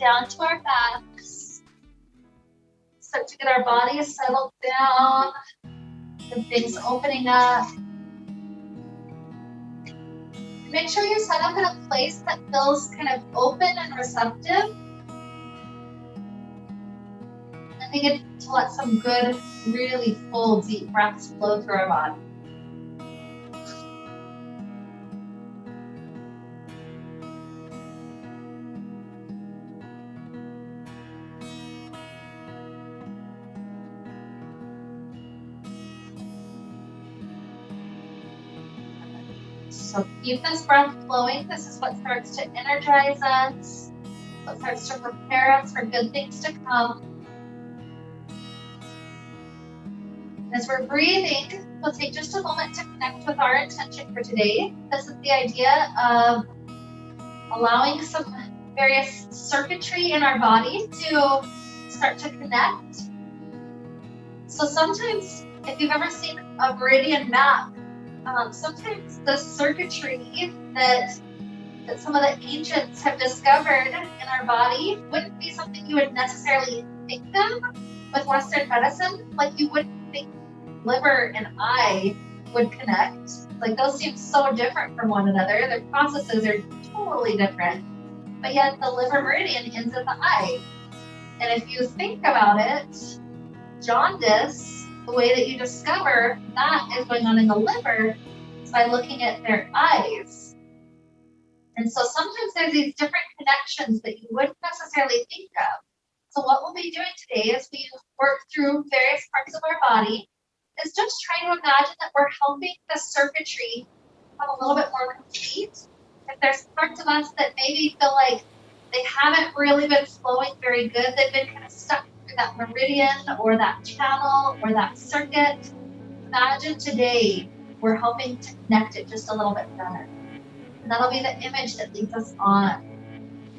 down to our backs. Start to get our bodies settled down. The things opening up. Make sure you're set up in a place that feels kind of open and receptive. And we get to let some good, really full, deep breaths flow through our body. So keep this breath flowing. This is what starts to energize us, what starts to prepare us for good things to come. As we're breathing, we'll take just a moment to connect with our intention for today. This is the idea of allowing some various circuitry in our body to start to connect. So sometimes, if you've ever seen a meridian map, sometimes the circuitry that some of the ancients have discovered in our body wouldn't be something you would necessarily think of with Western medicine. Like you wouldn't think liver and eye would connect. Like those seem so different from one another. Their processes are totally different. But yet the liver meridian ends at the eye. And if you think about it, jaundice, the way that you discover that is going on in the liver is by looking at their eyes. And so sometimes there's these different connections that you wouldn't necessarily think of. So what we'll be doing today as we work through various parts of our body is just trying to imagine that we're helping the circuitry become a little bit more complete. If there's parts of us that maybe feel like they haven't really been flowing very good, they've been kind of stuck through that meridian or that channel or that circuit, imagine today we're helping to connect it just a little bit better. And that'll be the image that leads us on.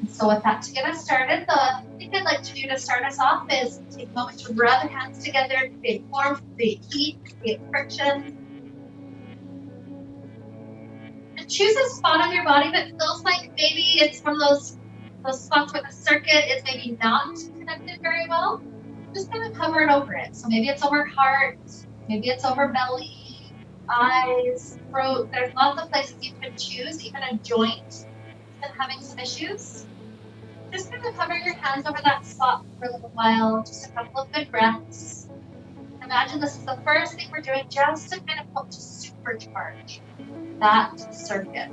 And so with that, to get us started, the thing I'd like to do to start us off is take a moment to rub the hands together, create warmth, create heat, create friction. And choose a spot on your body that feels like maybe it's one of those spots where the circuit is maybe not connected very well. Just kind of hover it over it. So maybe it's over heart, maybe it's over belly, eyes, throat. There's lots of places you can choose, even a joint and having some issues. Just kind of hover your hands over that spot for a little while, just a couple of good breaths. Imagine this is the first thing we're doing just to kind of help to supercharge that circuit.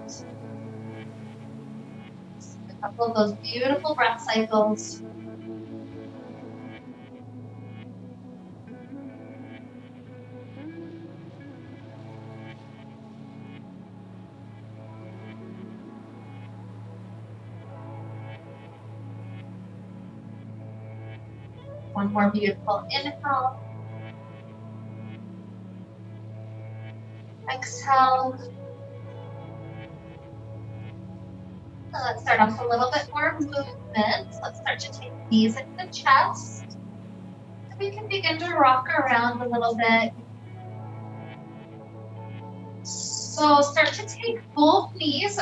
Just a couple of those beautiful breath cycles. One more beautiful inhale. Exhale. So let's start off a little bit more movement. Let's start to take knees into the chest. So we can begin to rock around a little bit. So start to take both hands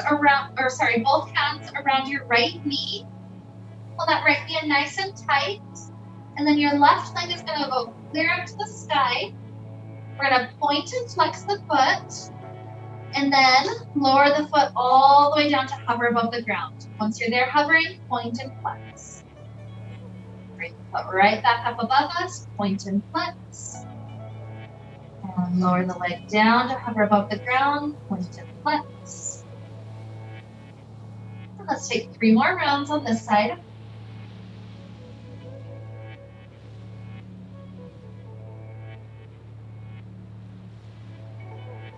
around your right knee. Pull that right knee in nice and tight. And then your left leg is going to go clear up to the sky. We're going to point and flex the foot. And then lower the foot all the way down to hover above the ground. Once you're there hovering, point and flex. Bring the foot right back up above us, point and flex. And lower the leg down to hover above the ground, point and flex. And let's take 3 more rounds on this side.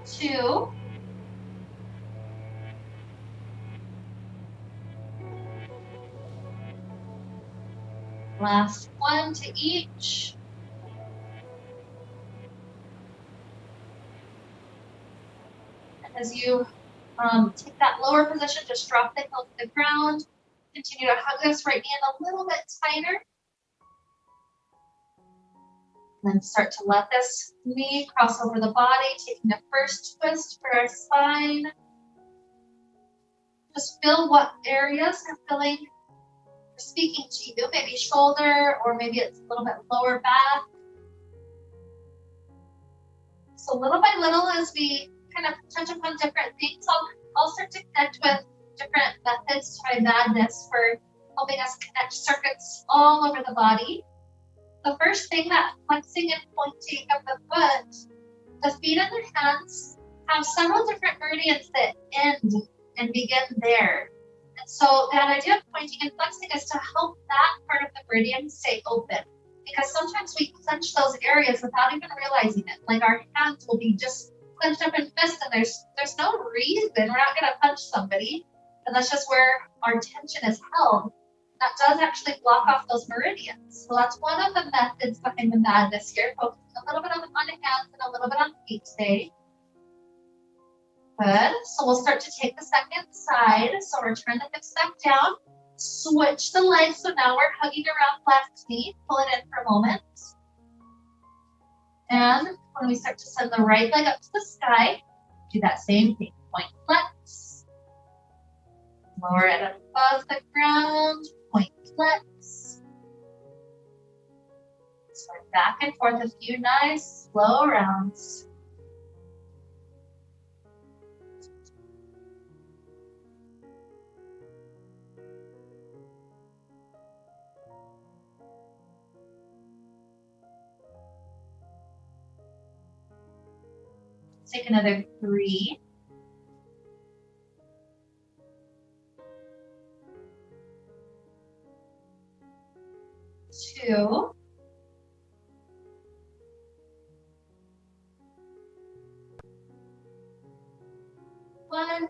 2. Last 1 to each. And as you take that lower position, just drop the heel to the ground. Continue to hug this right knee in a little bit tighter. And then start to let this knee cross over the body, taking the first twist for our spine. Just feel what areas are feeling speaking to you, maybe shoulder, or maybe it's a little bit lower back. So little by little, as we kind of touch upon different things, I'll start to connect with different methods to my madness for helping us connect circuits all over the body. The first thing, that flexing and pointing of the foot, the feet and the hands have several different meridians that end and begin there. And so that idea of pointing and flexing is to help that part of the meridian stay open. Because sometimes we clench those areas without even realizing it. Like our hands will be just clenched up in fists, and there's no reason. We're not going to punch somebody. And that's just where our tension is held. That does actually block off those meridians. So that's one of the methods behind the madness here. Focusing a little bit on the hands and a little bit on the feet today. Good. So we'll start to take the second side. So return the hips back down. Switch the legs. So now we're hugging around left knee. Pull it in for a moment. And when we start to send the right leg up to the sky, do that same thing. Point, flex. Lower it above the ground. Point, flex. So back and forth a few nice, slow rounds. Take another 3. 2. 1.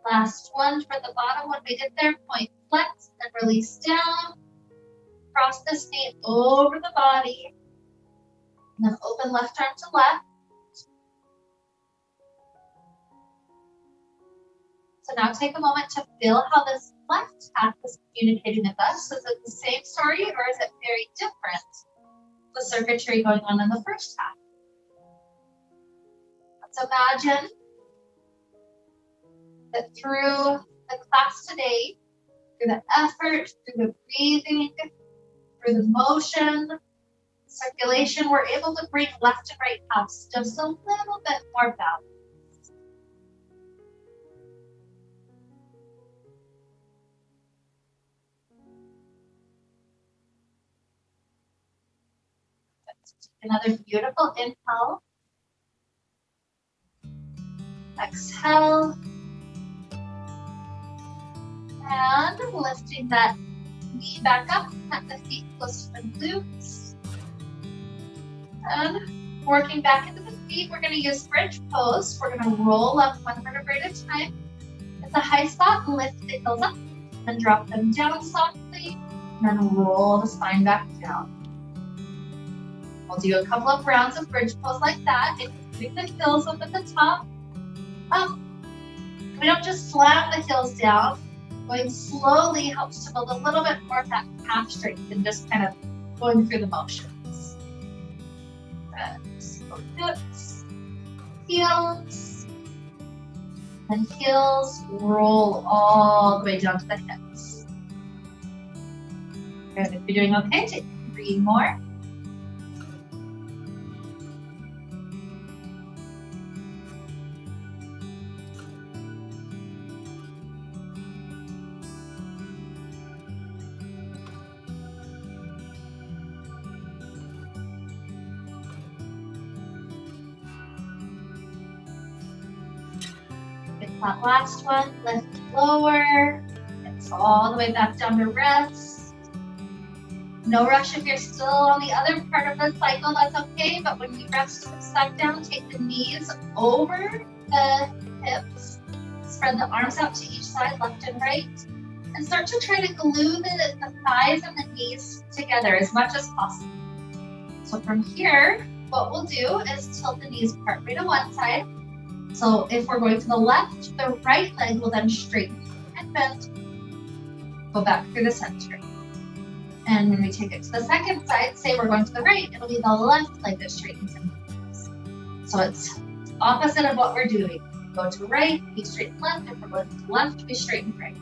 Last one for the bottom. When we get there, point, flex, and release down. Cross this knee over the body. And then open left arm to left. So now take a moment to feel how this left half is communicating with us. Is it the same story, or is it very different? The circuitry going on in the first half. Let's imagine that through the class today, through the effort, through the breathing, through the motion, circulation, we're able to bring left and right halves just a little bit more balance. Another beautiful inhale. Exhale. And lifting that knee back up, plant the feet close to the glutes. And working back into the feet, we're going to use bridge pose. We're going to roll up one vertebrae at a time. At the high spot, lift the heels up and drop them down softly. And then roll the spine back down. We'll do a couple of rounds of bridge pose like that, including the heels up at the top. We don't just slam the heels down. Going slowly helps to build a little bit more of that calf strength than just kind of going through the motions. Good. So hips, heels, and heels roll all the way down to the hips. Good. If you're doing okay, take 3 more. That last one, lift lower, it's all the way back down to rest. No rush if you're still on the other part of the cycle, that's okay, but when you rest back down, take the knees over the hips, spread the arms out to each side, left and right, and start to try to glue the thighs and the knees together as much as possible. So from here, what we'll do is tilt the knees partway to one side. So if we're going to the left, the right leg will then straighten and bend. Go back through the center. And when we take it to the second side, say we're going to the right, it'll be the left leg that straightens and bends. So it's opposite of what we're doing. Go to right, we straighten left. If we're going to the left, we straighten right.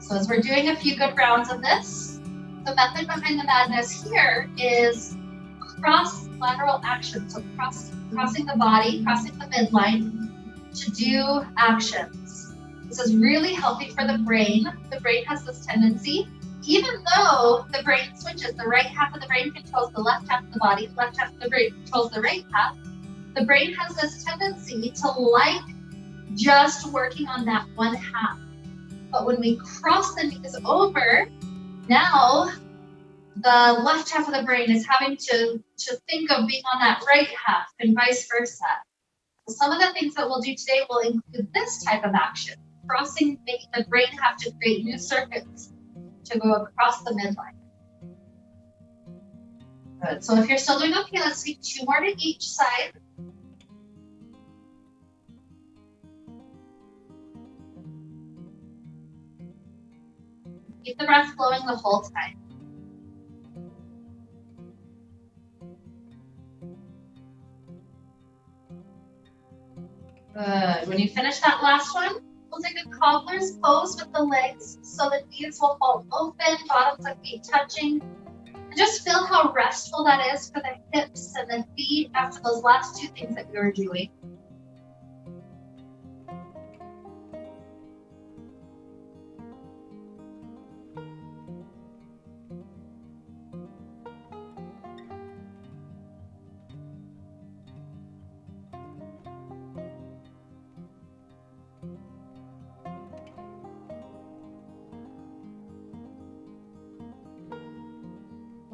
So as we're doing a few good rounds of this, the method behind the madness here is cross lateral action. So crossing the body, crossing the midline to do actions. This is really healthy for the brain. The brain has this tendency, even though the brain switches, the right half of the brain controls the left half of the body, the left half of the brain controls the right half. The brain has this tendency to like just working on that one half. But when we cross the knees over, now the left half of the brain is having to think of being on that right half and vice versa. Some of the things that we'll do today will include this type of action, crossing, making the brain have to create new circuits to go across the midline. Good. So if you're still doing okay, let's take 2 more to each side. Keep the breath flowing the whole time. Good. When you finish that last one, we'll take a cobbler's pose with the legs so the knees will fall open, bottoms of feet touching. And just feel how restful that is for the hips and the feet after those last 2 things that we were doing.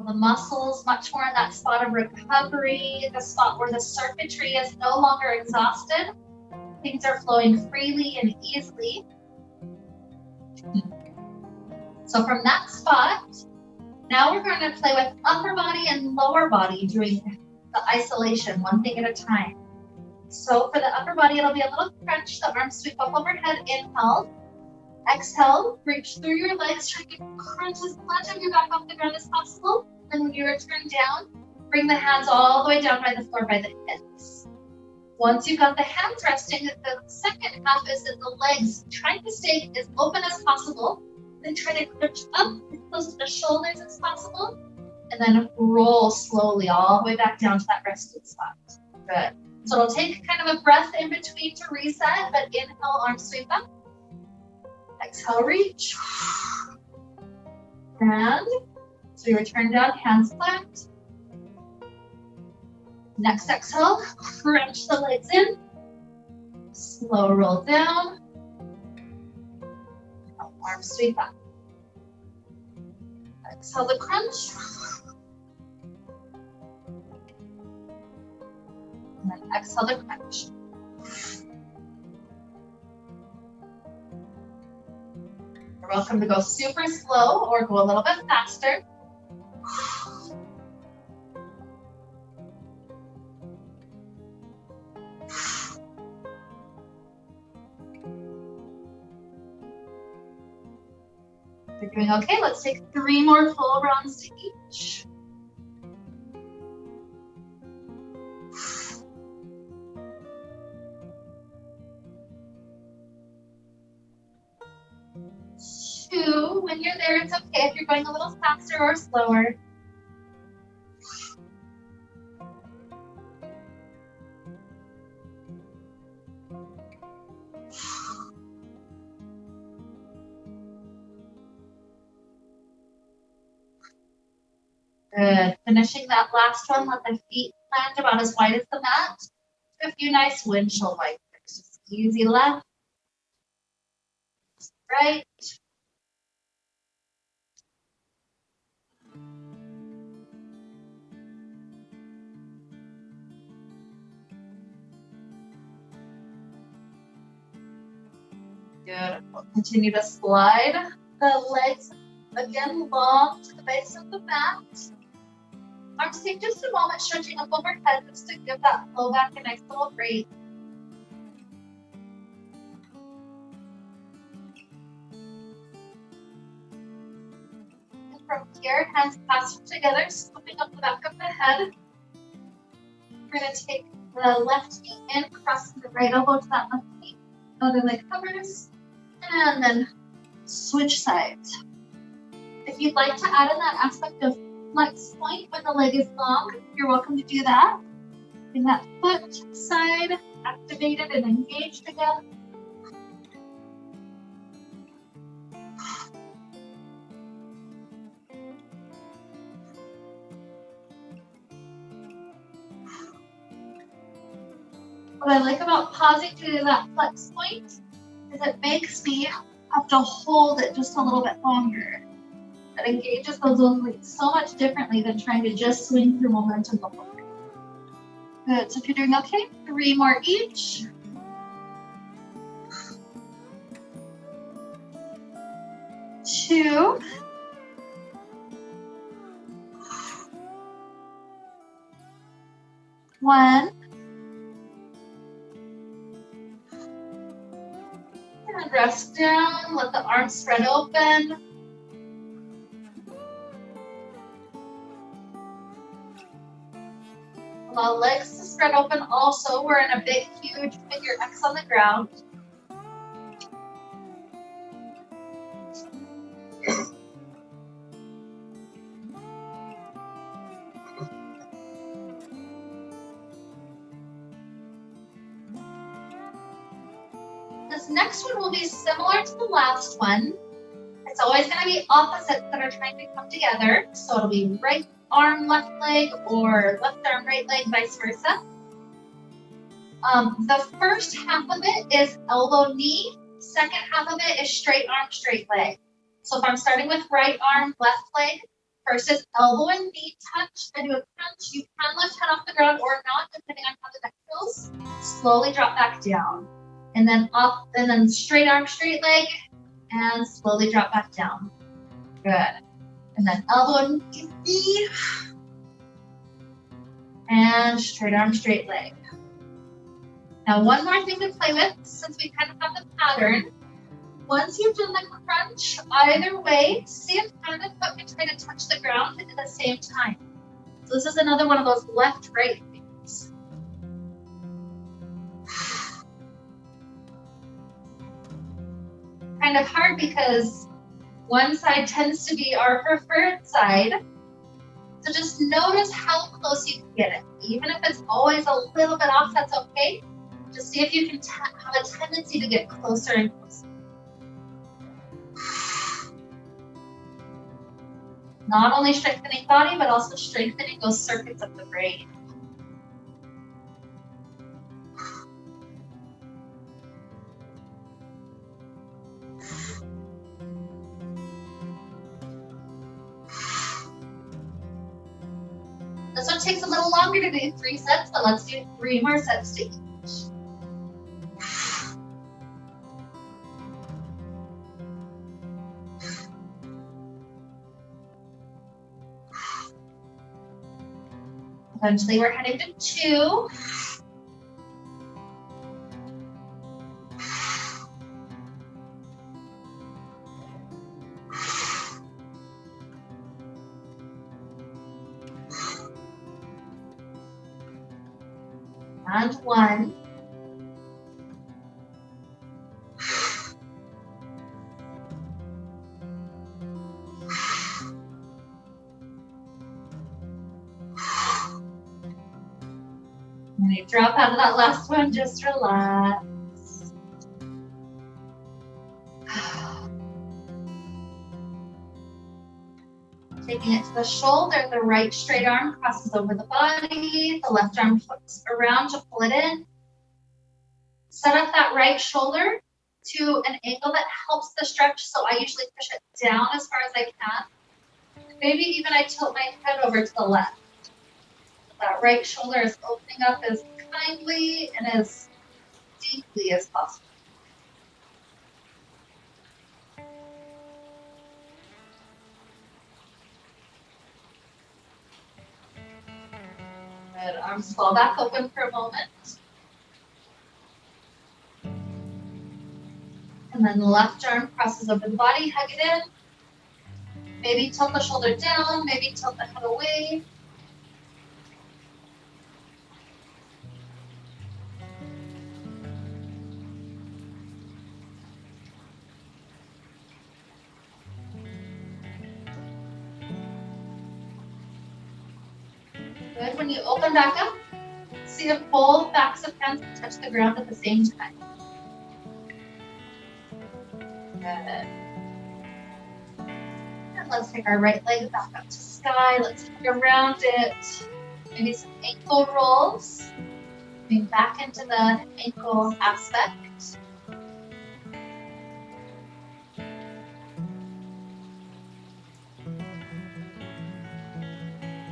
The muscles much more in that spot of recovery, the spot where the circuitry is no longer exhausted. Things are flowing freely and easily. So from that spot, now we're going to play with upper body and lower body doing the isolation, one thing at a time. So for the upper body, it'll be a little crunch, the arms sweep up overhead, inhale. Exhale, reach through your legs, try to crunch as much of your back off the ground as possible. And when you return down, bring the hands all the way down by the floor by the hips. Once you've got the hands resting, the second half is that the legs trying to stay as open as possible. Then try to crunch up as close to the shoulders as possible. And then roll slowly all the way back down to that rested spot. Good. So it'll take kind of a breath in between to reset, but inhale, arms sweep up. Exhale, reach. And so we return down, hands flat. Next exhale, crunch the legs in. Slow roll down. Arms sweep up. Exhale the crunch. And then exhale the crunch. You're welcome to go super slow or go a little bit faster. You're doing okay. Let's take 3 more full rounds to each. When you're there, it's okay if you're going a little faster or slower. Good. Finishing that last one, let the feet plant about as wide as the mat. A few nice windshield wipers. Just easy left, right. Good. We'll continue to slide the legs again long to the base of the mat. Arms take just a moment stretching up overhead just to give that flow back a nice little break. And from here, hands clasped together, scooping up the back of the head. We're going to take the left knee in, crossing the right elbow to that left knee. Other leg covers. And then Switch sides. If you'd like to add in that aspect of flex point when the leg is long, you're welcome to do that. Getting that foot side activated and engaged again. What I like about pausing to do that flex point is it makes me have to hold it just a little bit longer. It engages those obliques so much differently than trying to just swing through momentum before. Good, so if you're doing okay, 3 more each. Two. One. And rest down, let the arms spread open. Allow legs to spread open also. We're in a big, huge figure X on the ground. This next one will be similar to the last one. It's always going to be opposites that are trying to come together. So it'll be right arm, left leg, or left arm, right leg, vice versa. The first half of it is elbow, knee. Second half of it is straight arm, straight leg. So if I'm starting with right arm, left leg, first is elbow and knee touch. I do a crunch. You can lift head off the ground or not, depending on how the neck feels. Slowly drop back down. And then up, and then straight arm, straight leg, and slowly drop back down. Good. And then elbow, knee, and straight arm, straight leg. Now, one more thing to play with, since we kind of have the pattern. Once you've done the crunch, either way, see if hand and foot can try to touch the ground at the same time. So this is another one of those left-right things. Kind of hard because one side tends to be our preferred side. So just notice how close you can get it. Even if it's always a little bit off, that's okay. Just see if you can have a tendency to get closer and closer. Not only strengthening body, but also strengthening those circuits of the brain. This one takes a little longer to do 3 sets, but let's do 3 more sets to each. Eventually we're heading to 2. And 1. When you drop out of that last one, just relax. Taking it to the shoulder, the right straight arm crosses over the body, the left arm hooks around to pull it in. Set up that right shoulder to an angle that helps the stretch, so I usually push it down as far as I can. Maybe even I tilt my head over to the left. That right shoulder is opening up as kindly and as deeply as possible. Good. Arms fall back open for a moment. And then the left arm crosses over the body, hug it in. Maybe tilt the shoulder down, maybe tilt the head away. Good. When you open back up, see if both backs of hands touch the ground at the same time. Good. And let's take our right leg back up to sky. Let's look around it. Maybe some ankle rolls. Moving back into the ankle aspect.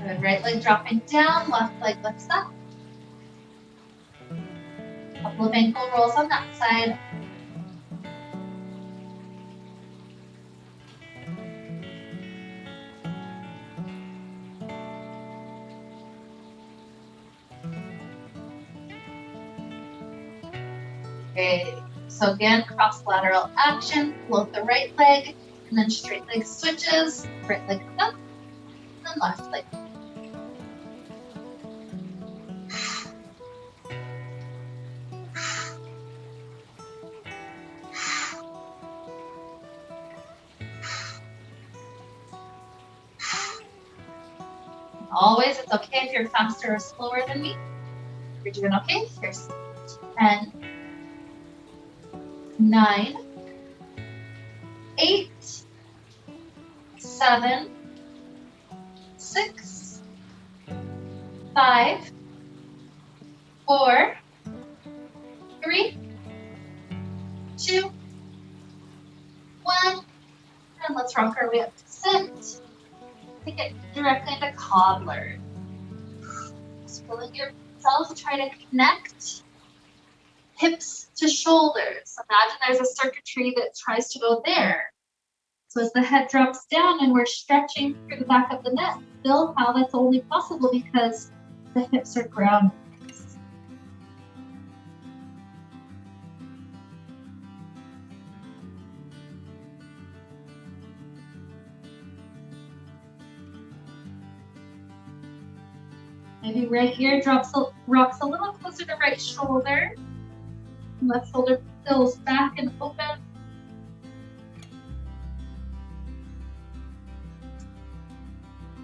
Good. Right leg dropping down, left leg lifts up. Couple of ankle rolls on that side. Okay, so again, cross lateral action, float the right leg, and then straight leg switches, right leg up, and left leg. Always, it's okay if you're faster or slower than me. You're doing okay. Here's 10, 9, 8, 7, 6, 5, 4, 3, 2, 1, and let's rock our way up to sit. Take it directly into cobbler. Just feeling yourself, try to connect hips to shoulders. Imagine there's a circuitry that tries to go there. So as the head drops down and we're stretching through the back of the neck, feel how that's only possible because the hips are grounded. Maybe right ear rocks a little closer to right shoulder. Left shoulder fills back and open.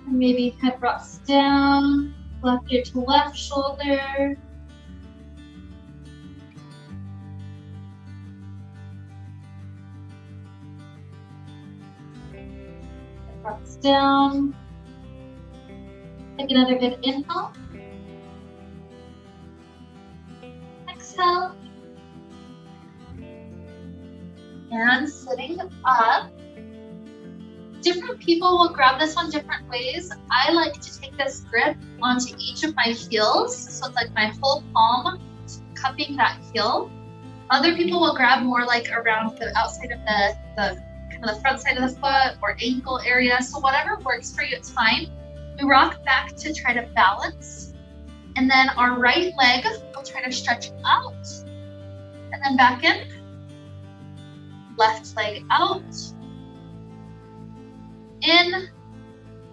And maybe head rocks down, left ear to left shoulder. Head rocks down. Take another good inhale. Exhale. And sitting up. Different people will grab this one different ways. I like to take this grip onto each of my heels. So it's like my whole palm cupping that heel. Other people will grab more like around the outside of the kind of the front side of the foot or ankle area. So whatever works for you, it's fine. We rock back to try to balance. And then our right leg will try to stretch out. And then back in. Left leg out. In.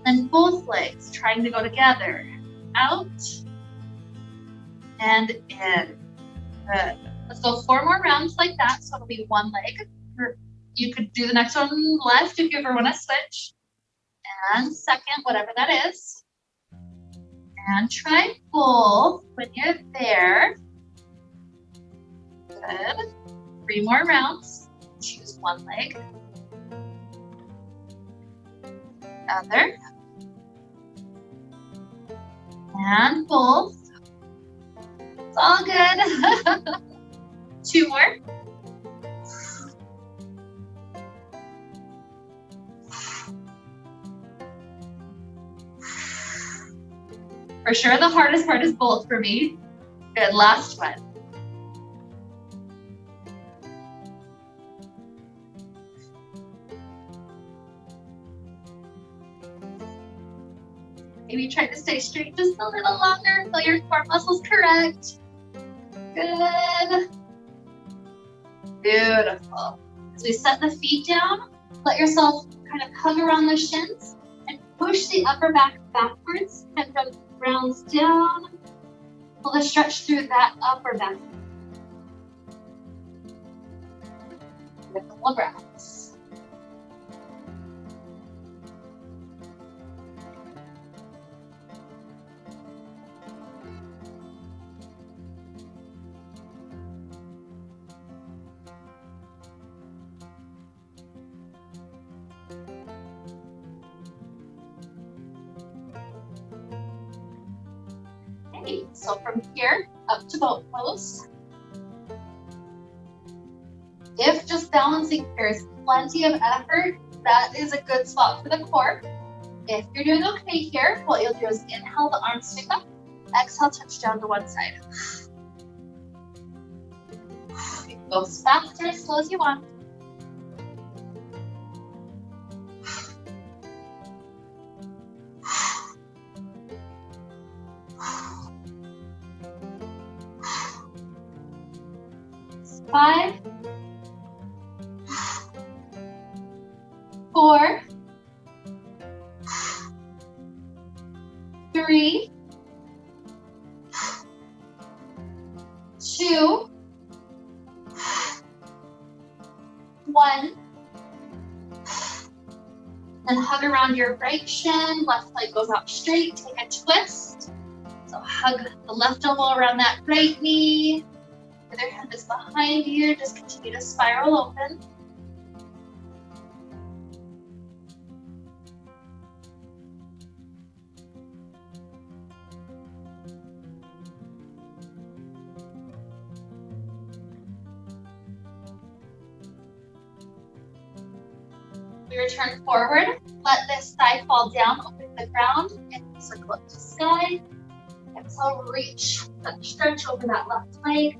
And both legs trying to go together. Out. And in. Good. Let's go 4 more rounds like that. So it'll be one leg. You could do the next one left if you ever want to switch. And second, whatever that is. And try both when you're there. Good. 3 more rounds. Choose one leg. Other. And both. It's all good. 2 more. For sure, the hardest part is both for me. Good, last one. Maybe try to stay straight just a little longer. Feel your core muscles correct. Good. Beautiful. As we set the feet down, let yourself kind of hug around the shins and push the upper back backwards. Head rounds down. Pull the stretch through that upper back. A couple of breaths. Okay, so from here up to boat pose. If just balancing here is plenty of effort, that is a good spot for the core. If you're doing okay here, what you'll do is inhale, the arms stick up, exhale, touch down to one side. You can go as fast or as slow as you want. Five, 4, 3, 2, 1. Then hug around your right shin, left leg goes out straight, take a twist. So hug the left elbow around that right knee. The other hand is behind you, just continue to spiral open. We return forward, let this thigh fall down, open the ground, and circle up to sky. Exhale, reach, stretch over that left leg.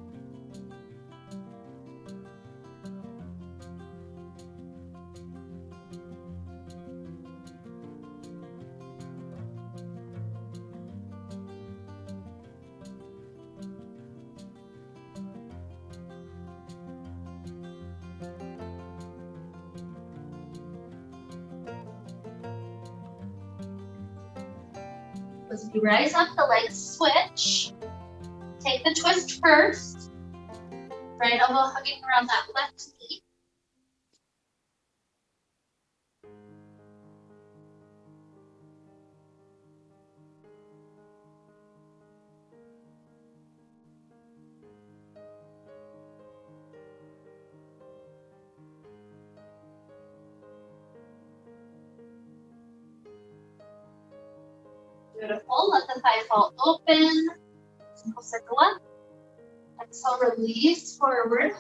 As you rise up, the legs switch. Take the twist first. Right elbow hugging around that left knee. Beautiful. Let the thigh fall open. Simple circle up. Exhale, release forward.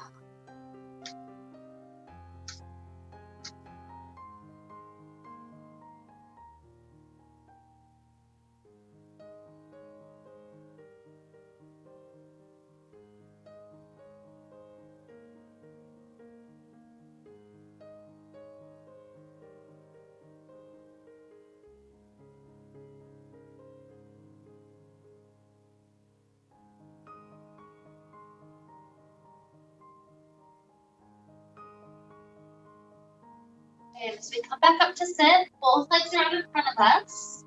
And as we come back up to sit, both legs are out in front of us.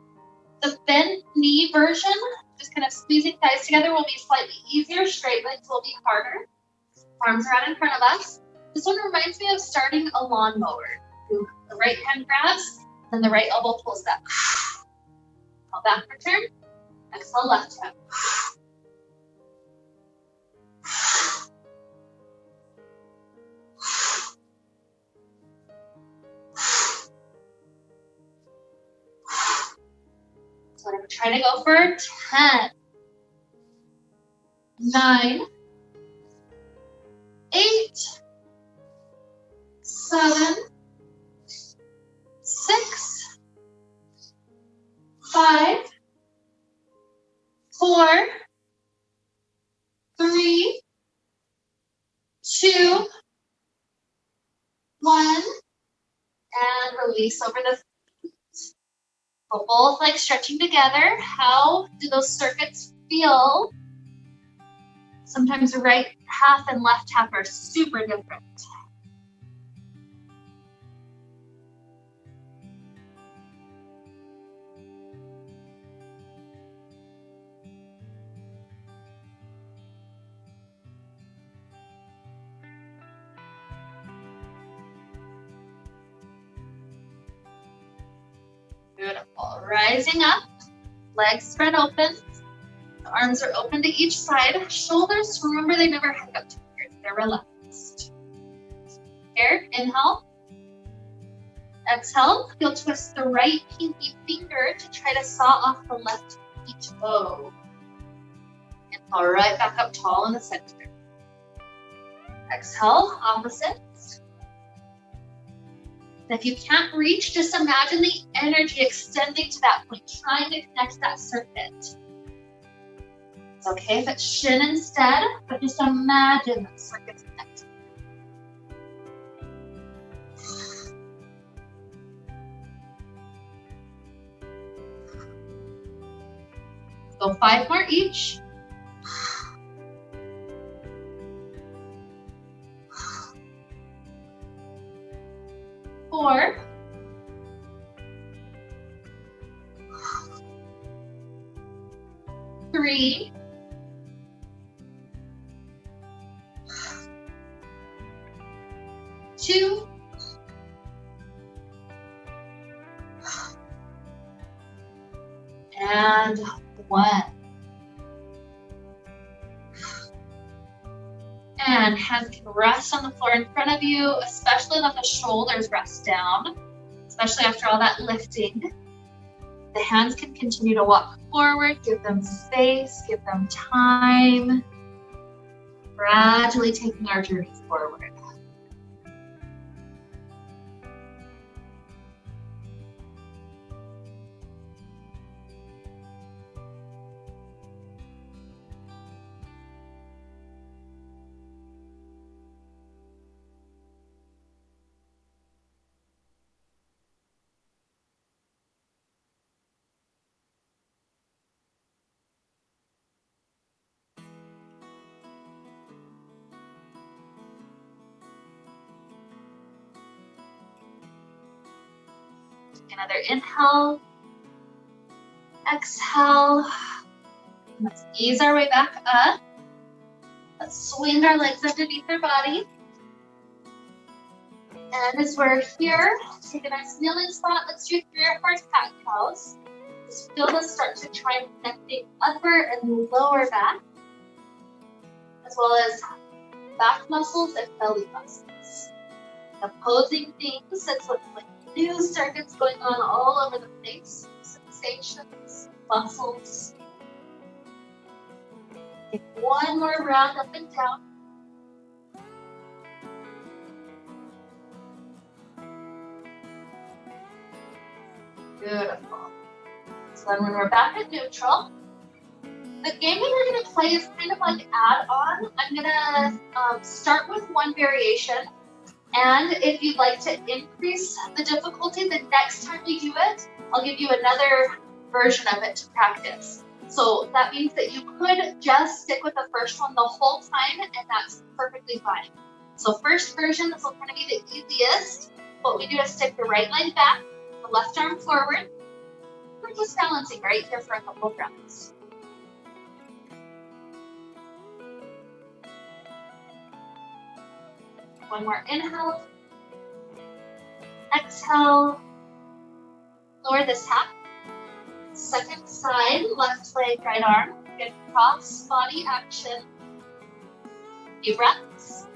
The bent knee version, just kind of squeezing thighs together, will be slightly easier. Straight legs will be harder. Arms are out in front of us. This one reminds me of starting a lawnmower. The right hand grabs, then the right elbow pulls back. Call back return. Exhale, left hand. So I'm trying to go for 10, 9, 8, 7, 6, 5, 4, 3, 2, 1, and release over the feet. So both legs stretching together. How do those circuits feel? Sometimes the right half and left half are super different. Beautiful. Rising up, legs spread open. The arms are open to each side. Shoulders, remember they never hang up to here. They're relaxed. Here, inhale. Exhale, you'll twist the right pinky finger to try to saw off the left pinky toe. All right, back up tall in the center. Exhale, opposites. And if you can't reach, just imagine the energy extending to that point, trying to connect that circuit. It's okay if it's shin instead, but just imagine that circuit's connected. Go 5 more each. 4. 3. 2. And 1. And hands can rest on the floor in front of you, especially let the shoulders rest down, especially after all that lifting. The hands can continue to walk forward, give them space, give them time, gradually taking our journey forward. Another inhale, exhale. Let's ease our way back up. Let's swing our legs underneath our body. And as we're here, take a nice kneeling spot. Let's do 3 or 4 cat cows. Just feel this start to try and connect the upper and lower back, as well as back muscles and belly muscles. Opposing things, it's looking like new circuits going on all over the face, sensations, muscles. Take 1 more round up and down. Beautiful. So then when we're back at neutral, the game that we're going to play is kind of like add-on. I'm going to start with 1 variation. And if you'd like to increase the difficulty, the next time we do it, I'll give you another version of it to practice. So that means that you could just stick with the first one the whole time, and that's perfectly fine. So first version, this will kind of be the easiest. What we do is stick the right leg back, the left arm forward. We're just balancing right here for a couple of rounds. One more inhale, exhale, lower this half. Second side, left leg, right arm. Good cross body action. Deep breaths.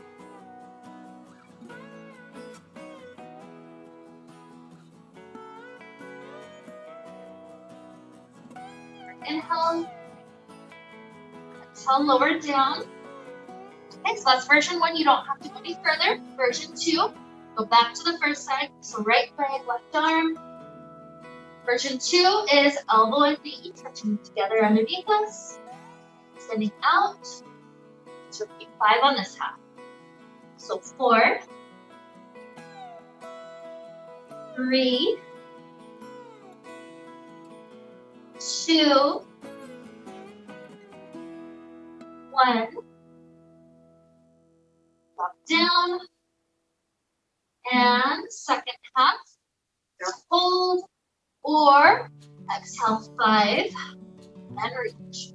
Inhale, exhale, lower down. Okay, so that's version 1. You don't have to go any further. Version 2, go back to the first side. So right leg, left arm. Version 2 is elbow and knee touching together underneath us. Extending out. Let's repeat 5 on this half. So 4, 3, 2, 1. Drop down, and second half, either hold or exhale 5 and reach.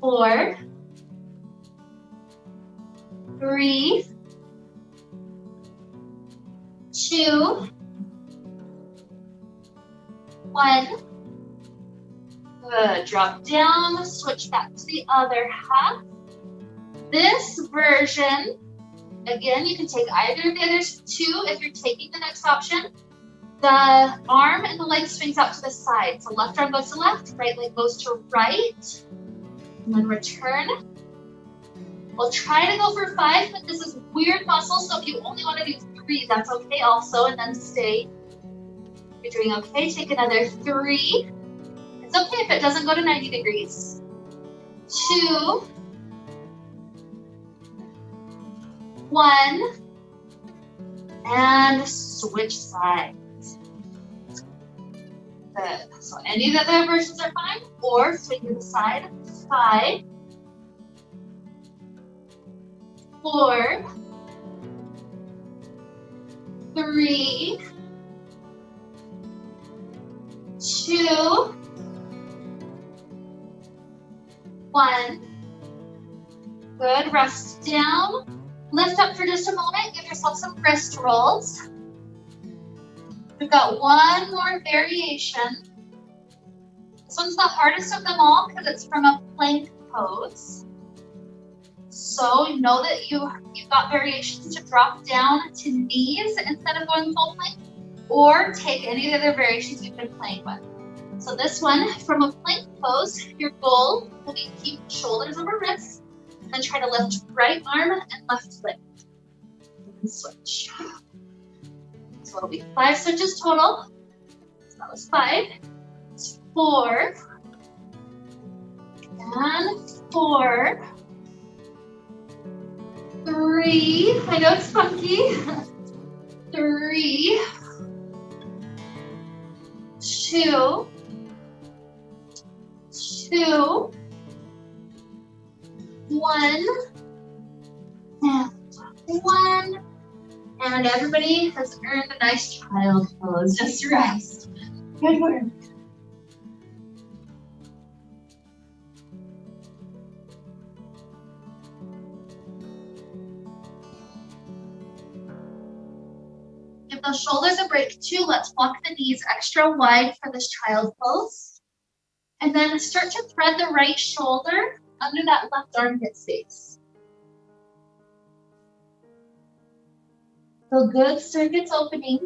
4, 3, 2, 1. Good. Drop down, switch back to the other half. This version, again, you can take either of the other 2 if you're taking the next option. The arm and the leg swings out to the side. So left arm goes to left, right leg goes to right. And then return. We'll try to go for 5, but this is weird muscle, so if you only want to do 3, that's okay also, and then stay. You're doing okay. Take another 3. It's okay if it doesn't go to 90 degrees. 2, 1, and switch sides. Good. So any of the other versions are fine, or swing to the side. 5, 4, 3, 2, 1. Good. Rest down. Lift up for just a moment. Give yourself some wrist rolls. We've got one more variation. This one's the hardest of them all because it's from a plank pose. So you know that you've got variations to drop down to knees instead of going full plank, or take any of the other variations you've been playing with. So this one, from a plank pose, your goal will be to keep shoulders over wrists, and then try to lift right arm and left leg. And switch. So it'll be 5 switches total. So that was 5. 4. And 4. 3. I know it's funky. 3. 2. 2. 1. And 1. And everybody has earned a nice child pose. Just rest. Good work. Give those shoulders a break too. Let's walk the knees extra wide for this child pose. And then start to thread the right shoulder under that left armpit space. So good circuits opening.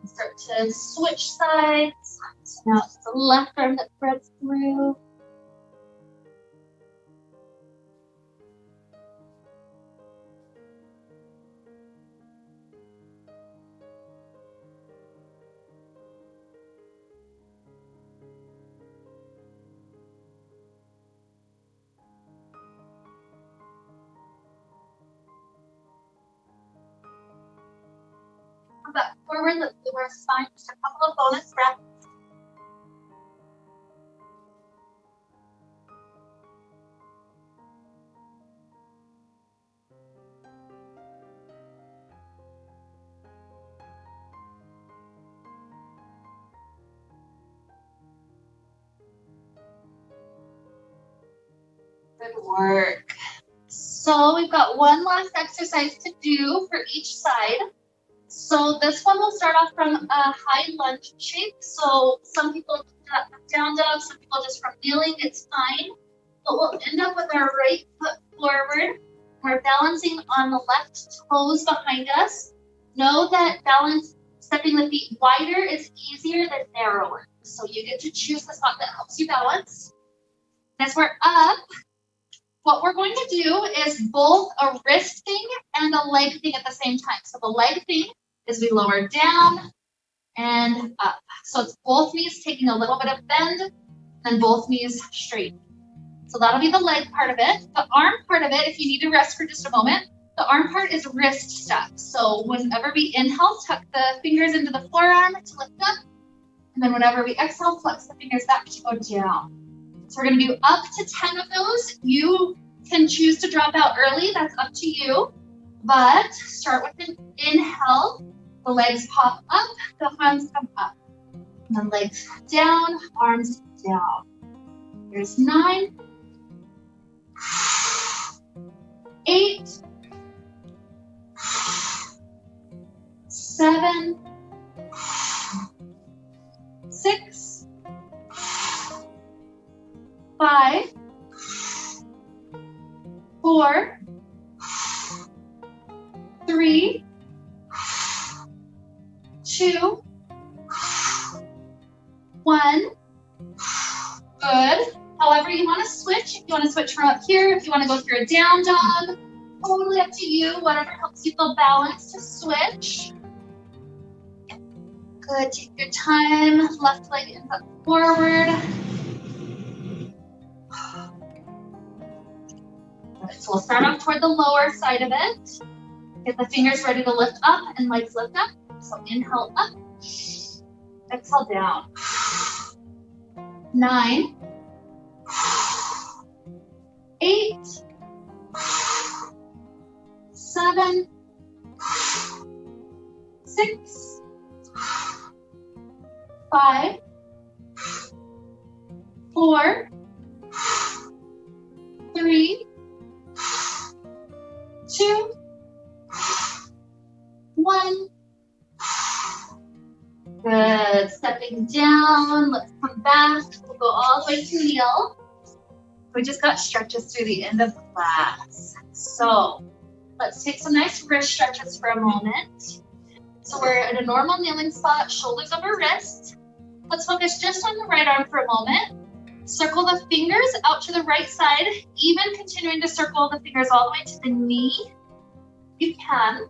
Start to switch sides. So now it's the left arm that threads through. Come back forward, let's do our spine, just a couple of bonus breaths. Good work. So we've got one last exercise to do for each side. So this one will start off from a high lunge shape. So some people do that from down dog, some people just from kneeling, it's fine. But we'll end up with our right foot forward. We're balancing on the left toes behind us. Know that stepping the feet wider is easier than narrower. So you get to choose the spot that helps you balance. As we're up, what we're going to do is both a wrist thing and a leg thing at the same time. So the leg thing is we lower down and up. So it's both knees taking a little bit of bend and both knees straight. So that'll be the leg part of it. The arm part of it, if you need to rest for just a moment, the arm part is wrist steps. So whenever we inhale, tuck the fingers into the forearm to lift up. And then whenever we exhale, flex the fingers back to go down. So we're going to do up to 10 of those. You can choose to drop out early. That's up to you. But start with an inhale. The legs pop up, the arms come up. And then legs down, arms down. Here's 9, 8, 7, 6, 4, 3, 2, 1. Good. However you want to switch. If you want to switch from up here, if you want to go through a down dog, totally up to you. Whatever helps you feel balanced to switch. Good. Take your time. Left leg ends up forward. Good. So we'll start off toward the lower side of it. Get the fingers ready to lift up and legs lift up. So inhale up. Exhale down. 9, 8, 7, 6, 5, 4, 3, 2, 1. Good. Stepping down. Let's come back. We'll go all the way to kneel. We just got stretches through the end of class. So let's take some nice wrist stretches for a moment. So we're at a normal kneeling spot, shoulders over wrist. Let's focus just on the right arm for a moment. Circle the fingers out to the right side, even continuing to circle the fingers all the way to the knee. You can.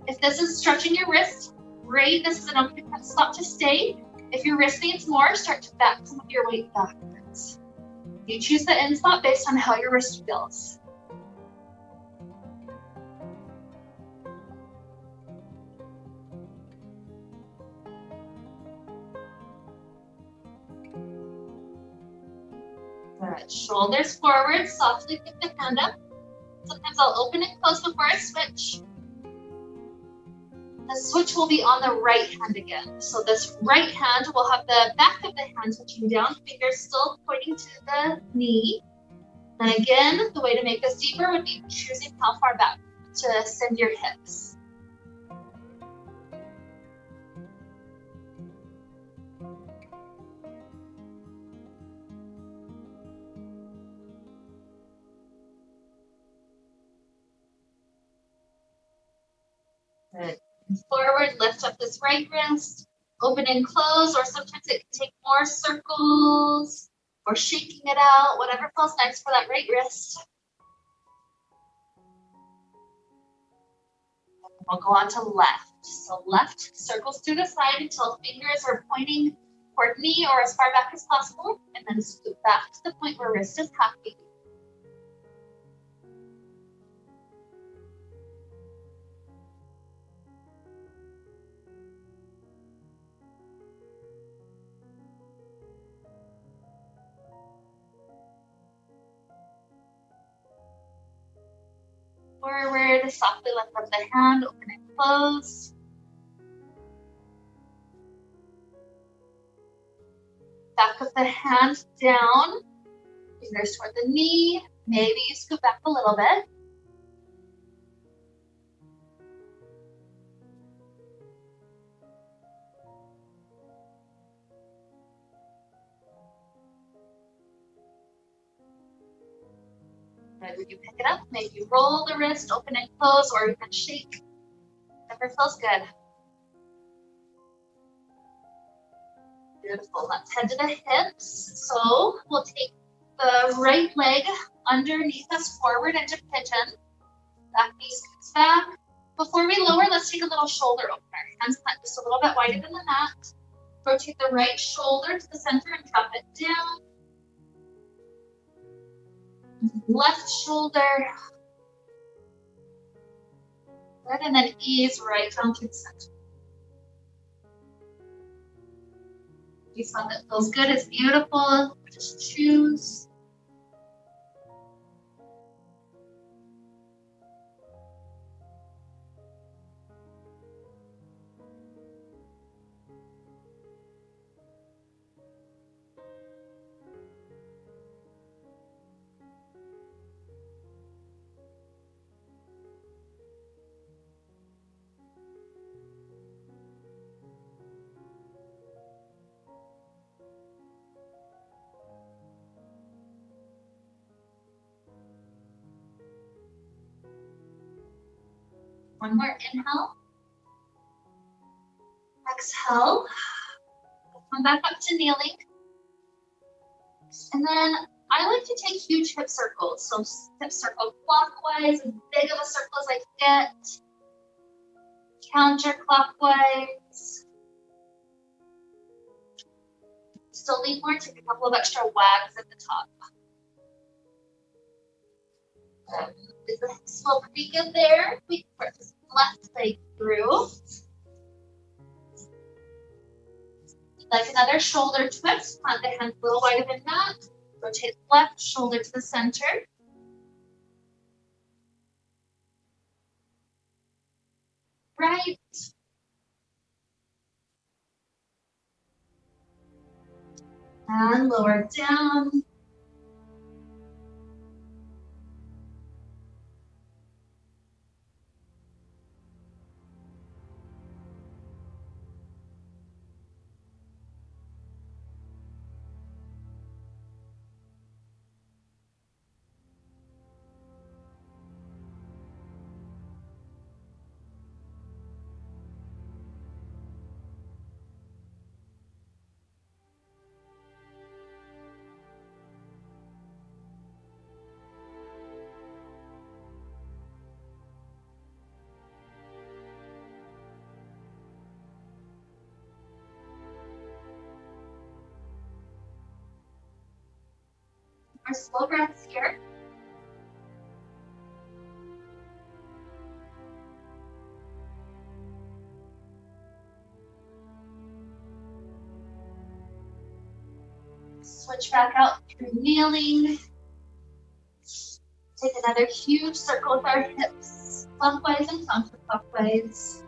If this is stretching your wrist, great. This is an okay spot to stay. If your wrist needs more, start to back some of your weight backwards. You choose the end spot based on how your wrist feels. Good. Shoulders forward, softly pick the hand up. Sometimes I'll open and close before I switch. The switch will be on the right hand again. So this right hand will have the back of the hand touching down, fingers still pointing to the knee. And again, the way to make this deeper would be choosing how far back to send your hips. Good. Forward, lift up this right wrist, open and close, or sometimes it can take more circles or shaking it out, whatever feels nice for that right wrist. We'll go on to left. So left circles through the side until fingers are pointing toward knee or as far back as possible, and then scoop back to the point where wrist is happy. Forward, softly lift up the hand, open and close. Back of the hand down, fingers toward the knee. Maybe you scoop back a little bit. Right, when you pick it up, maybe roll the wrist, open and close, or even shake. Whatever feels good. Beautiful. Let's head to the hips. So we'll take the right leg underneath us forward into pigeon. Back knee scoots back. Before we lower, let's take a little shoulder opener. Hands plant just a little bit wider than the mat. Rotate the right shoulder to the center and drop it down. Left shoulder. Good, and then ease right down to the center. Each one that feels good is beautiful. Just choose. One more inhale. Exhale. Come back up to kneeling. And then I like to take huge hip circles. So hip circle clockwise, as big of a circle as I can get. Counterclockwise. Still need more, take a couple of extra wags at the top. Is the hips feel pretty good there? We can put this left leg through. Like another shoulder twist, plant the hands a little wider than that. Rotate left shoulder to the center. Right. And lower down. Our slow breaths here. Switch back out through kneeling. Take another huge circle with our hips, clockwise and counterclockwise.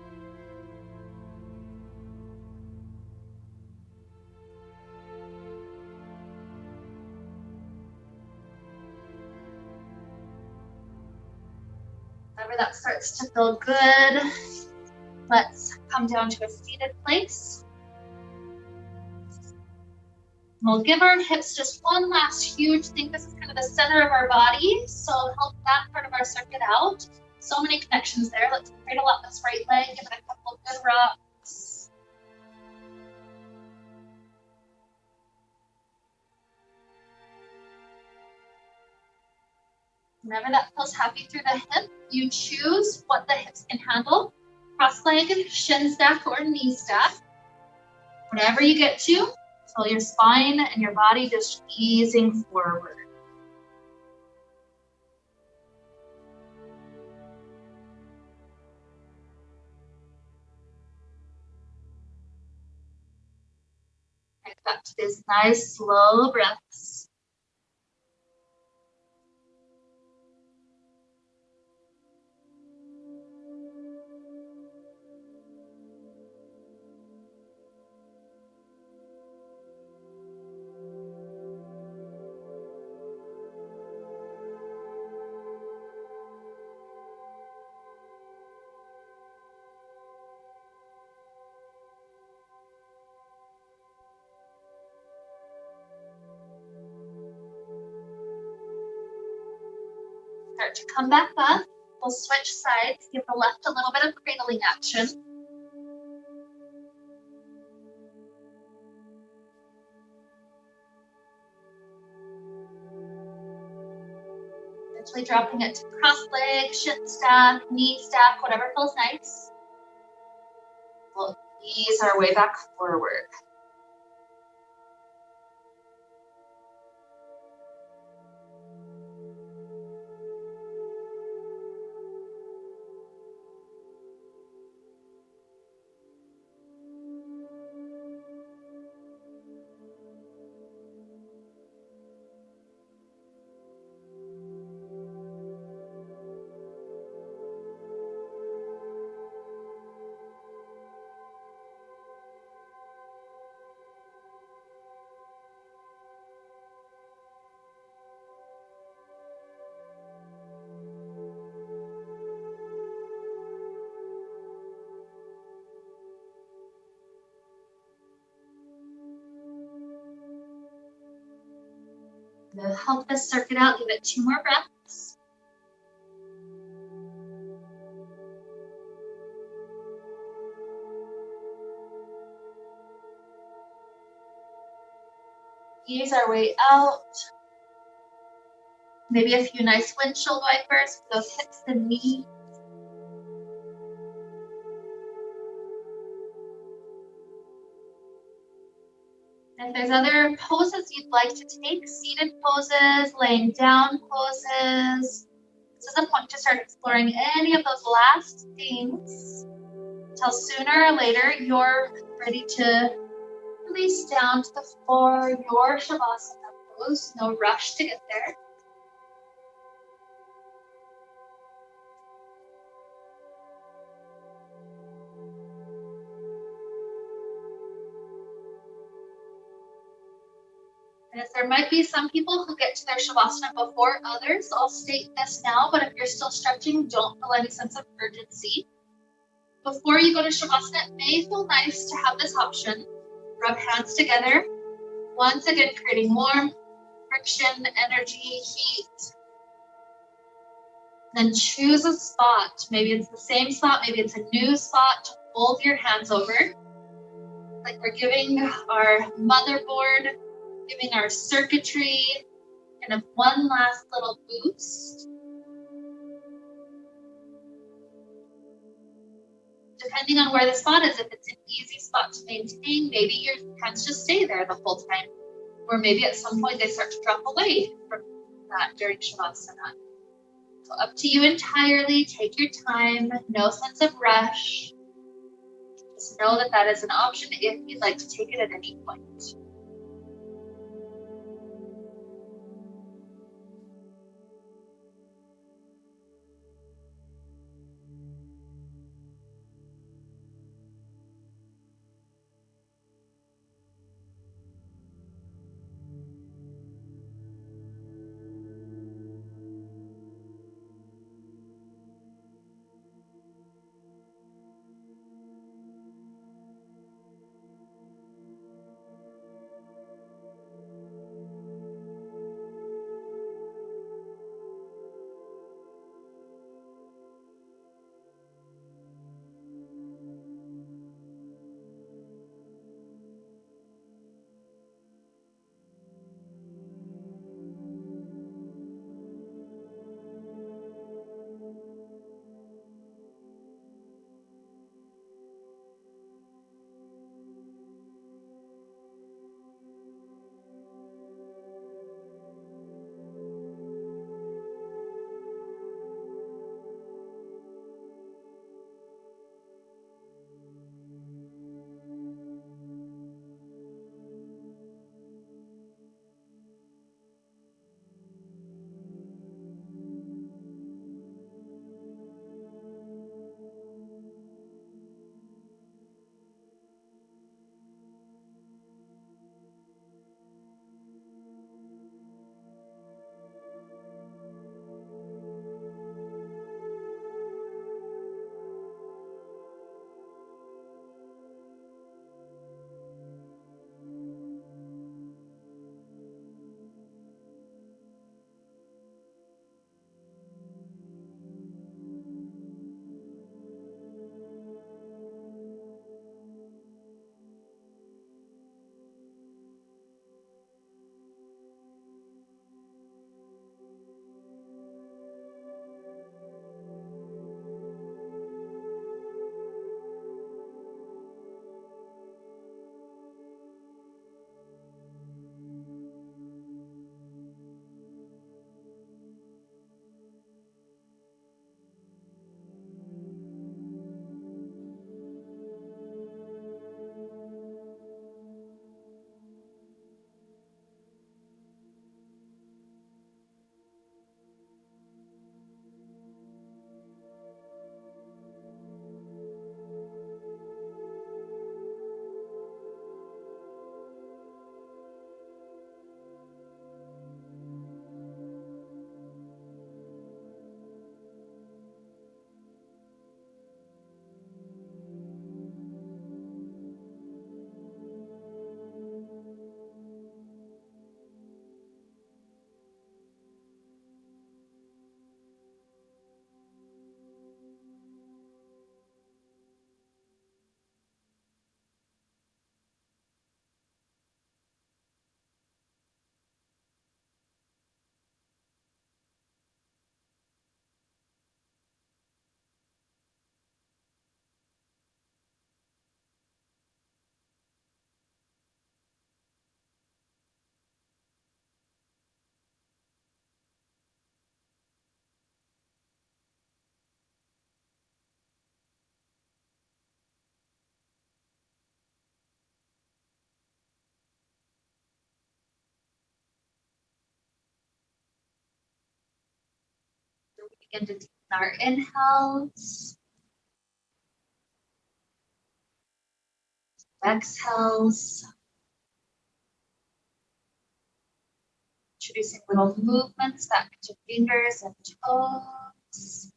Whenever that starts to feel good, let's come down to a seated place. We'll give our hips just one last huge thing. This is kind of the center of our body, so help that part of our circuit out. So many connections there. Let's cradle up this right leg, give it a couple of good rocks. Whenever that feels happy through the hip, you choose what the hips can handle. Cross leg, shin stack, or knee stack. Whatever you get to, feel your spine and your body just easing forward. And back to these nice slow breaths. Start to come back up. We'll switch sides, give the left a little bit of cradling action. Eventually dropping it to cross leg, shin stack, knee stack, whatever feels nice. We'll ease our way back forward. To help this circuit out, give it 2 more breaths. Ease our way out. Maybe a few nice windshield wipers for those hips and knees. If there's other poses you'd like to take, seated poses, laying down poses, this is a point to start exploring any of those last things until sooner or later you're ready to release down to the floor, your Shavasana pose. No rush to get there. And as there might be some people who get to their Shavasana before others, I'll state this now, but if you're still stretching, don't feel any sense of urgency. Before you go to Shavasana, it may feel nice to have this option. Rub hands together. Once again, creating warmth, friction, energy, heat. Then choose a spot. Maybe it's the same spot, maybe it's a new spot to fold your hands over. Like we're giving our motherboard, giving our circuitry kind of one last little boost. Depending on where the spot is, if it's an easy spot to maintain, maybe your hands just stay there the whole time. Or maybe at some point they start to drop away from that during Shavasana. So up to you entirely, take your time, no sense of rush. Just know that that is an option if you'd like to take it at any point. Begin to deepen our inhales. Exhales. Introducing little movements back to fingers and toes.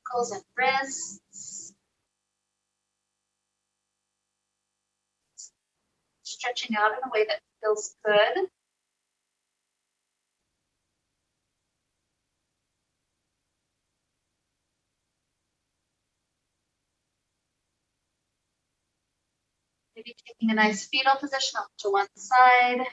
Ankles and wrists. Stretching out in a way that feels good. Maybe taking a nice fetal position up to one side.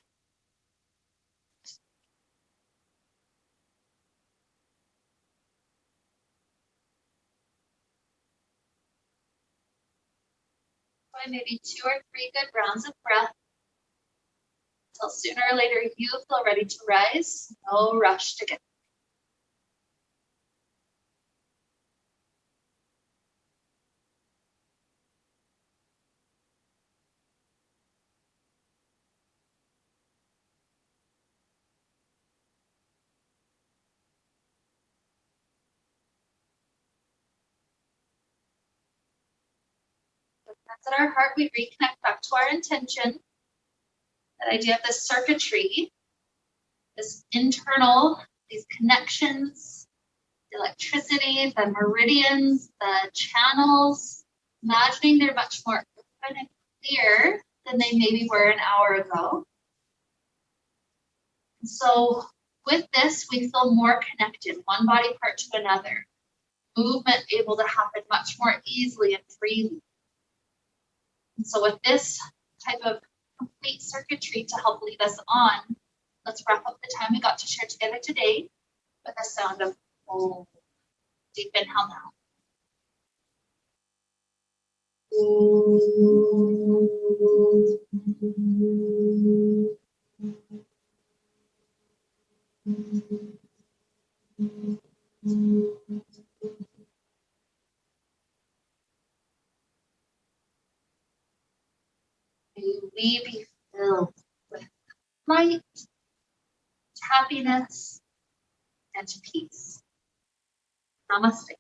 Maybe 2 or 3 good rounds of breath. Until sooner or later you feel ready to rise. No rush to get. That's at our heart, we reconnect back to our intention. That idea of this circuitry, this internal, these connections, the electricity, the meridians, the channels, imagining they're much more open and clear than they maybe were an hour ago. And so with this, we feel more connected, one body part to another. Movement able to happen much more easily and freely. And so with this type of complete circuitry to help lead us on, let's wrap up the time we got to share together today with a sound of Om. Deep inhale now. May we be filled with light, happiness, and peace. Namaste.